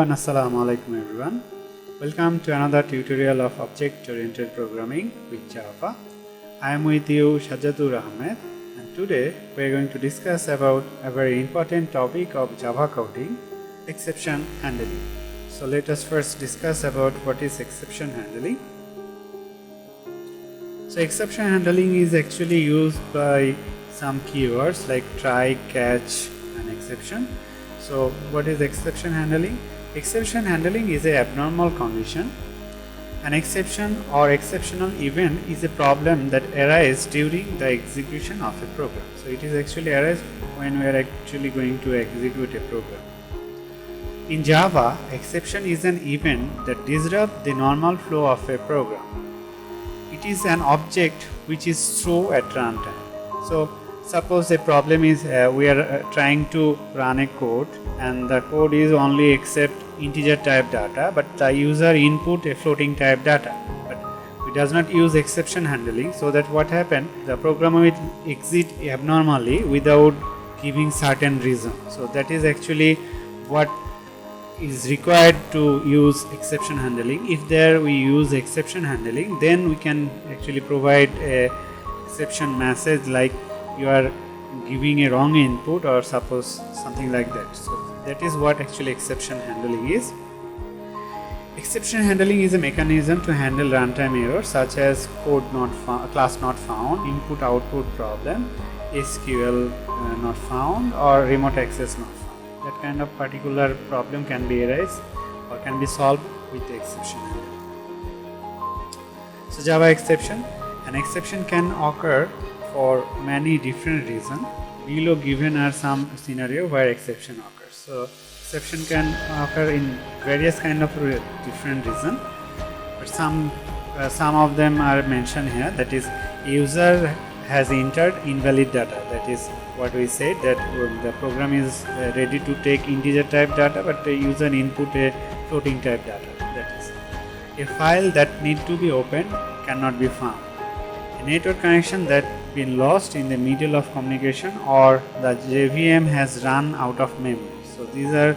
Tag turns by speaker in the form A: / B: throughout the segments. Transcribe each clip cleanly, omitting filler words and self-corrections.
A: and Assalamu alaikum everyone. Welcome to another tutorial of object-oriented programming with Java. I am with you Shajadur Ahmed, and today we are going to discuss about a very important topic of Java coding, exception handling. So let us first discuss about what is exception handling. So exception handling is actually used by some keywords like try, catch and exception. So what is exception handling? Exception handling is an abnormal condition. An exception or exceptional event is a problem that arises during the execution of a program. So it is actually arises when we are actually going to execute a program. In Java, exception is an event that disrupts the normal flow of a program. It is an object which is thrown at runtime. So suppose a problem is we are trying to run a code and the code is only accept integer type data, but the user input a floating type data, but it does not use exception handling, so that what happened, the program will exit abnormally without giving certain reason. So that is actually what is required to use exception handling. If there we use exception handling, then we can actually provide a exception message like you are giving a wrong input or suppose something like that. So that is what actually exception handling is. Exception handling is a mechanism to handle runtime errors such as code not found, class not found, input output problem, SQL not found, or remote access not found. That kind of particular problem can be erased or can be solved with the exception handling. So Java exception. An exception can occur for many different reasons. Below given are some scenario where exception occurs. So exception can occur in various kind of different reasons, but some of them are mentioned here. That is, user has entered invalid data. That is what we said, that the program is ready to take integer type data, but the user input a floating type data. That is, a file that need to be opened cannot be found. A network connection that been lost in the middle of communication, or the JVM has run out of memory. So these are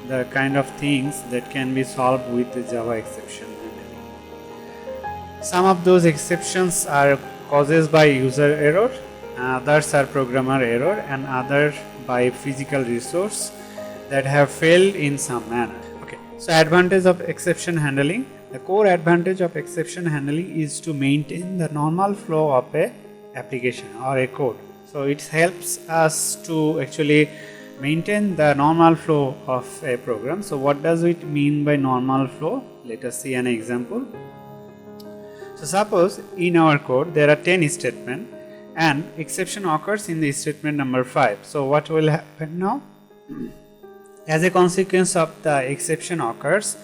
A: the kind of things that can be solved with the Java exception handling. Some of those exceptions are causes by user error, others are programmer error, and others by physical resource that have failed in some manner. Okay, so advantage of exception handling. The core advantage of exception handling is to maintain the normal flow of a application or a code. So it helps us to actually maintain the normal flow of a program. So what does it mean by normal flow? Let us see an example. So suppose in our code there are 10 statements and exception occurs in the statement number 5. So what will happen now? As a consequence of the exception occurs,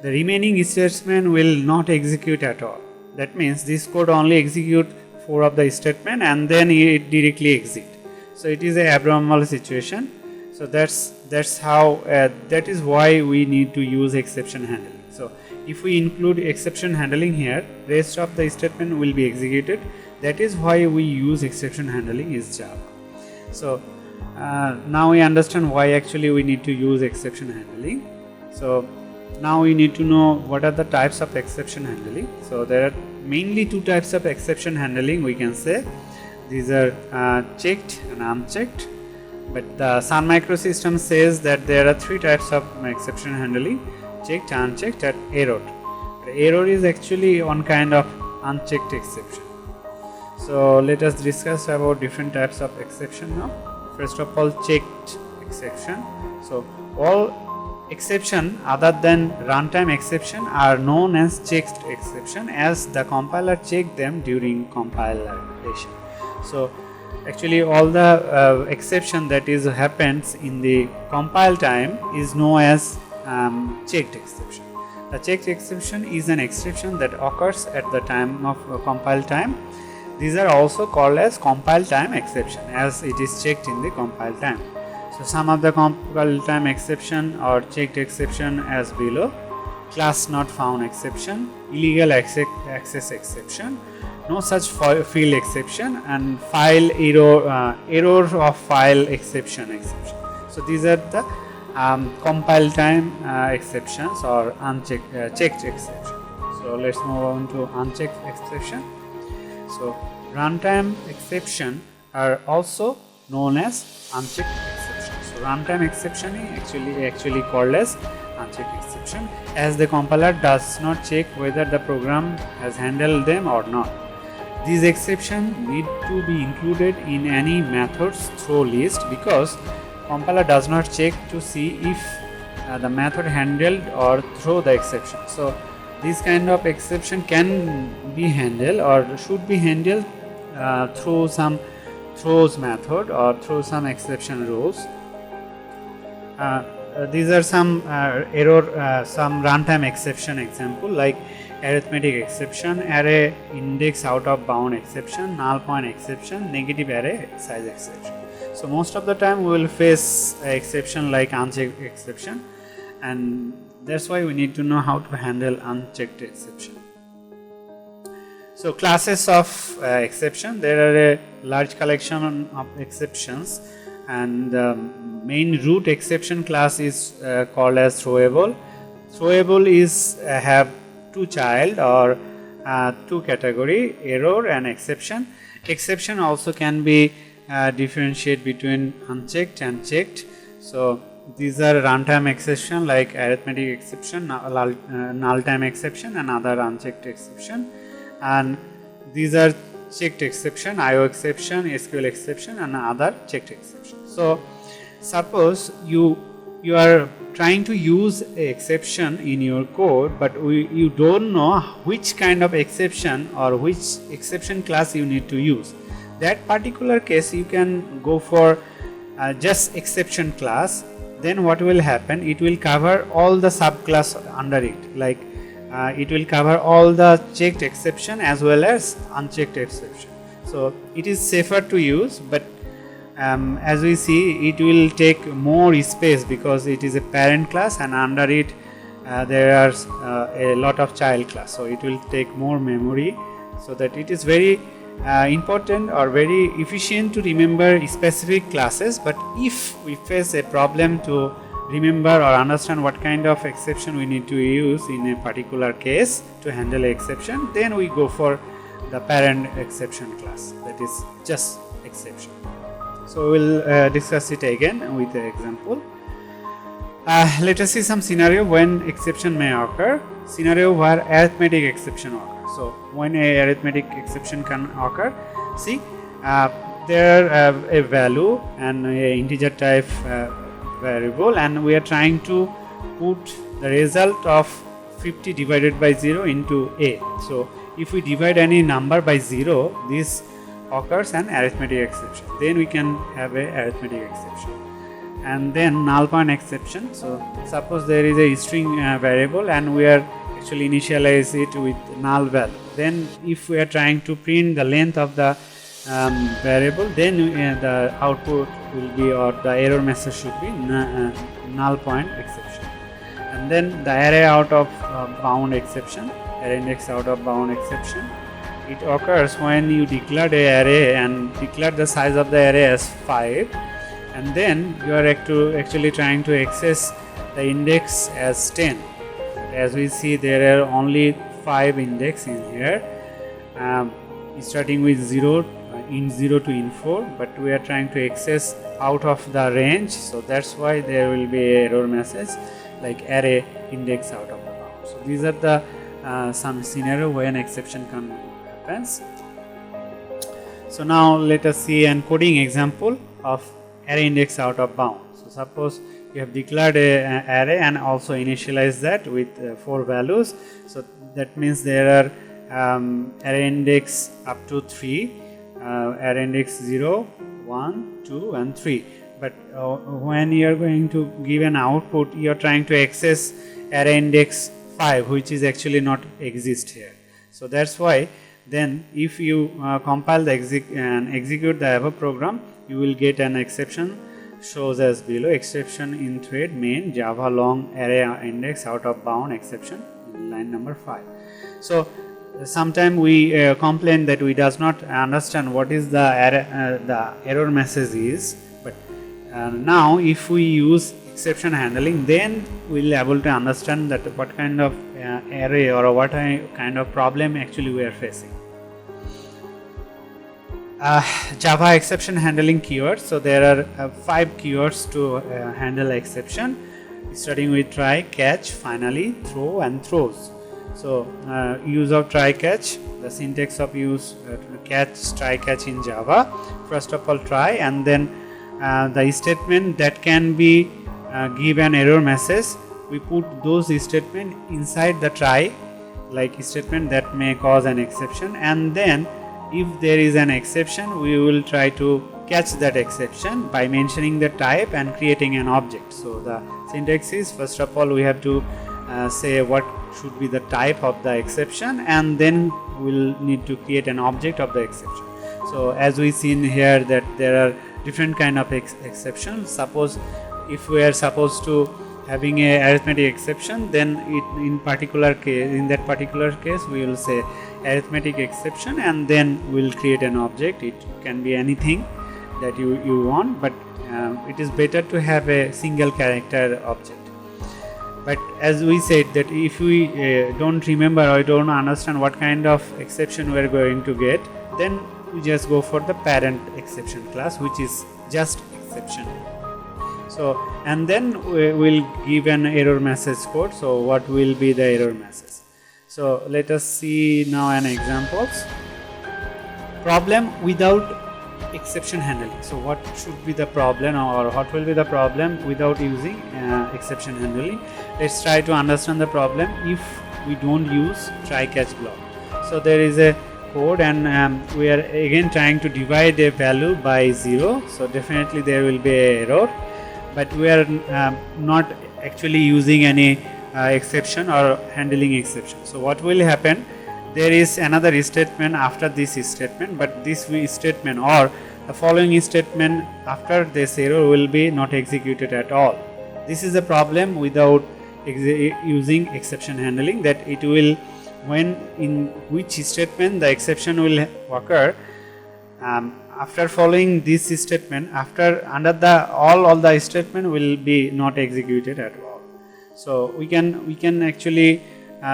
A: the remaining statement will not execute at all. That means this code only execute 4 of the statement and then it directly exit. So it is a abnormal situation. So that's how that is why we need to use exception handling. So if we include exception handling here, rest of the statement will be executed. That is why we use exception handling is Java. So now we understand why actually we need to use exception handling. So now we need to know what are the types of exception handling. So there are mainly 2 types of exception handling, we can say. These are checked and unchecked, but the Sun Microsystem says that there are 3 types of exception handling: checked, unchecked and errored. The error is actually one kind of unchecked exception. So let us discuss about different types of exception now. First of all, checked exception. So all exception other than runtime exception are known as checked exception, as the compiler checked them during compilation. So actually all the exception that is happens in the compile time is known as checked exception. The checked exception is an exception that occurs at the time of compile time. These are also called as compile time exception, as it is checked in the compile time. So some of the compile time exception or checked exception as below: class not found exception, illegal access exception, no such field exception, and file error of file exception. So these are the compile time exceptions or unchecked checked exception. So let's move on to unchecked exception. So runtime exception are also known as unchecked exception. So runtime exception is actually called as unchecked exception, as the compiler does not check whether the program has handled them or not. These exceptions need to be included in any method's throw list because compiler does not check to see if the method handled or throw the exception. So this kind of exception can be handled or should be handled through some throws method or through some exception rules. These are some some runtime exception example like arithmetic exception, array index out of bound exception, null point exception, negative array size exception. So most of the time we will face an exception like unchecked exception, and that's why we need to know how to handle unchecked exception. So classes of exception, there are a large collection of exceptions, and main root exception class is called as throwable. Throwable is have two child or two category, error and exception. Exception also can be differentiate between unchecked and checked. So these are runtime exception like arithmetic exception, null time exception and other unchecked exception, and these are checked exception, IO exception, SQL exception and other checked exception. So suppose you are trying to use an exception in your code, but you don't know which kind of exception or which exception class you need to use. That particular case you can go for just exception class. Then what will happen, it will cover all the subclass under it, like it will cover all the checked exception as well as unchecked exception. So it is safer to use, but as we see, it will take more space because it is a parent class and under it there are a lot of child class, so it will take more memory. So that it is very important or very efficient to remember specific classes, but if we face a problem to remember or understand what kind of exception we need to use in a particular case to handle an exception, then we go for the parent exception class, that is just exception. So we'll discuss it again with an example. Let us see some scenario when exception may occur. Scenario where arithmetic exception occurs. So when a arithmetic exception can occur, see there a value and a integer type variable, and we are trying to put the result of 50 divided by 0 into a. So if we divide any number by 0, this occurs an arithmetic exception. Then we can have a arithmetic exception. And then null point exception. So suppose there is a string variable and we are actually initialize it with null value. Then if we are trying to print the length of the variable, then the output will be, or the error message should be null point exception. And then the array out of bound exception, array index out of bound exception. It occurs when you declare the array and declare the size of the array as 5, and then you are actually trying to access the index as 10. As we see, there are only 5 index in here, starting with 0 int 0 to int 4, but we are trying to access out of the range, so that's why there will be an error message like array index out of the bound. So these are the some scenario when exception can happens. So now let us see an coding example of array index out of bound. So suppose you have declared an array and also initialize that with 4 values. So that means there are array index up to 3, array index 0, 1, 2 and 3. But when you are going to give an output, you are trying to access array index 5, which is actually not exist here. So that's why then if you compile the and execute the above program, you will get an exception shows as below: exception in thread main java long array index out of bound exception in line number 5. So sometimes we complain that we does not understand what is the error message is, but now if we use exception handling, then we'll able to understand that what kind of array or what kind of problem actually we are facing. Java exception handling keywords. So there are 5 keywords to handle exception, starting with try, catch, finally, throw, and throws. So use of try catch, the syntax of use catch, try catch in Java. First of all try, and then the statement that can be give an error message. We put those statement inside the try, like statement that may cause an exception, and then if there is an exception, we will try to catch that exception by mentioning the type and creating an object. So the syntax is, first of all we have to say what should be the type of the exception, and then we'll need to create an object of the exception. So as we seen here that there are different kind of exceptions. Suppose if we are supposed to having a arithmetic exception, then in that particular case we will say arithmetic exception, and then we'll create an object. It can be anything that you want, but it is better to have a single character object. But as we said that if we don't remember or don't understand what kind of exception we are going to get, then we just go for the parent exception class, which is just exception. So and then we will give an error message code. So what will be the error message? So let us see now an examples. Problem without exception handling. So what should be the problem, or what will be the problem without using exception handling? Let's try to understand the problem if we don't use try catch block. So there is a code, and we are again trying to divide a value by 0. So definitely there will be an error, but we are not actually using any exception or handling exception. So what will happen? There is another statement after this statement, but this statement or the following statement after this error will be not executed at all. This is a problem without using exception handling, that it will, when in which statement the exception will occur, after following this statement, under the all the statement will be not executed at all. So we can actually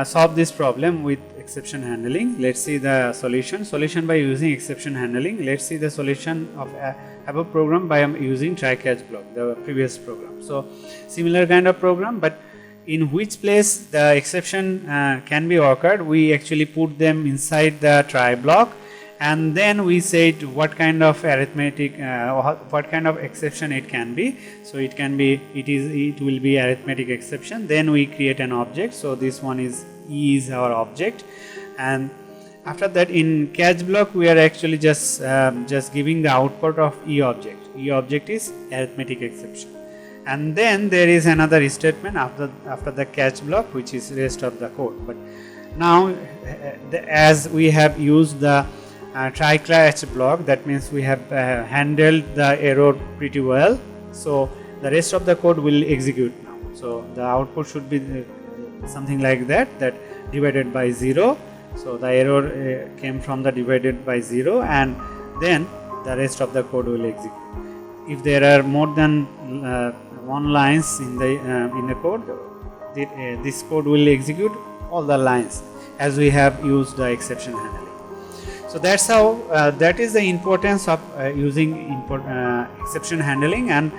A: solve this problem with exception handling. Let's see the solution by using exception handling. Let's see the solution of above program by using try catch block, the previous program. So similar kind of program, but in which place the exception can be occurred, we actually put them inside the try block, and then we said what kind of arithmetic what kind of exception it can be. So it will be arithmetic exception. Then we create an object. So this one is E is our object, and after that in catch block we are actually just giving the output of E object. E object is arithmetic exception, and then there is another statement after the catch block, which is rest of the code. But now as we have used the try catch block, that means we have handled the error pretty well. So the rest of the code will execute now. So the output should be something like that divided by 0. So the error came from the divided by 0, and then the rest of the code will execute. If there are more than one lines in the code, this code will execute all the lines, as we have used the exception handling. So that's how that is the importance of using exception handling, and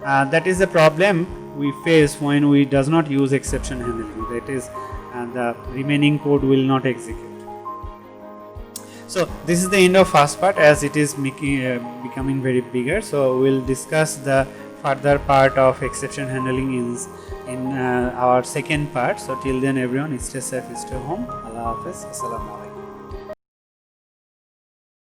A: that is the problem we face when we does not use exception handling. That is, the remaining code will not execute. So this is the end of first part, as it is becoming very bigger. So we'll discuss the further part of exception handling in our second part. So till then, everyone, stay safe, stay home. Allah Hafiz. Assalamu alaikum.